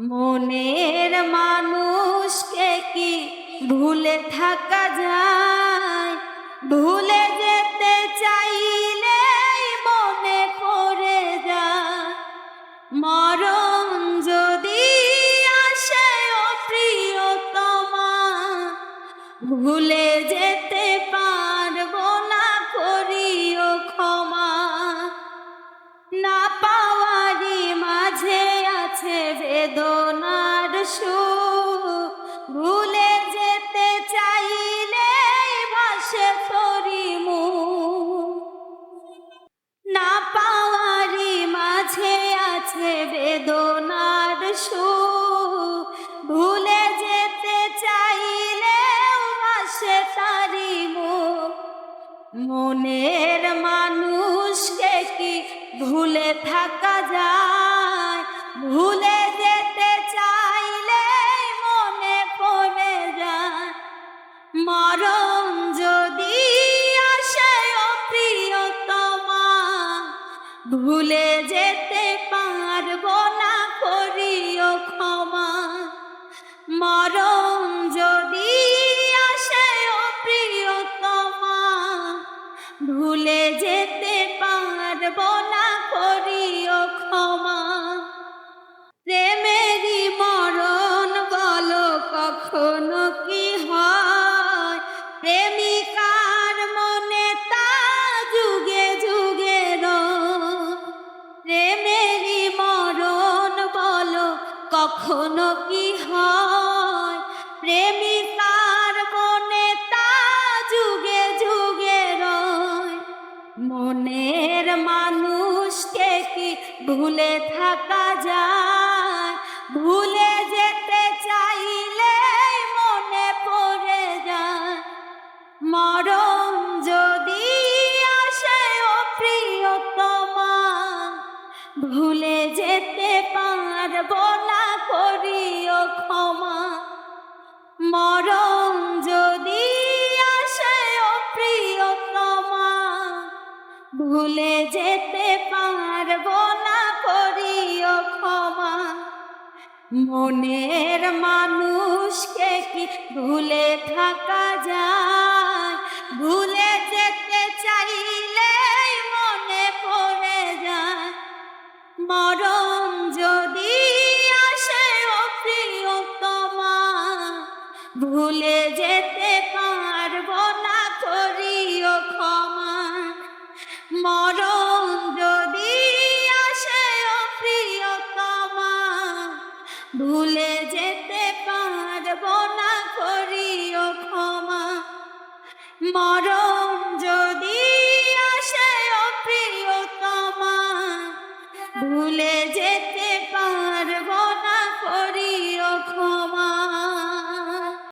মনের মানুষকে কি ভুলে থাকা যায়? ভুলে যেতে চাইলে মনে পড়ে যায়। মরণ যদি আসে ও প্রিয়তমা, ভুলে যেতে পারবো না, করিও ক্ষমা। না পাওয়ারই মাঝে আছে বেদনার সুর, ভুলে যেতে চাইলে ভাসে তোরি মুখ। না পাওয়ারই মাঝে আছে বেদনার সুর, ভুলে যেতে চাইলে ভাসে তারি মুখ। মনের মানুষকে কি ভুলে থাকা যায়? ভুলে যেতে চাইলে মনে পড়ে যায়। মরণ যদি আসে ও প্রিয়তমা, ভুলে যেতে পারবো না, করিও ক্ষমা। মরণ যদি আসে ও প্রিয়তমা, ভুলে যেতে পারবো না, করিও ক্ষমা। প্রেমেরই মরণ বলো কখনো কি হয়? প্রেমিকার মনে তা যুগে যুগে রয়। প্রেমেরই মরণ বলো কখনো কি হয়? প্রেমিকার মনে তা যুগে যুগে রয়। মনের মানুষকে কি ভুলে থাকা যায়? ভুলে যেতে চাইলে মনে পড়ে যায়। মরণ যদি আসে ও প্রিয়তমা, ভুলে যেতে পারবো না, করিও ক্ষমা। মরণ যদি আসে ও প্রিয়তমা, ভুলে যেতে পারবো না, করিও ক্ষমা। মনের মানুষকে কি ভুলে থাকা যায়? ভুলে যেতে চাইলে মনে পড়ে যায়। মরণ যদি আসে ও প্রিয়তমা, ভুলে যেতে পারবো না, করিও ক্ষমা। মরণ যদি আসে ও প্রিয়তমা, ভুলে যেতে পারবো না, করিও ক্ষমা। মরণ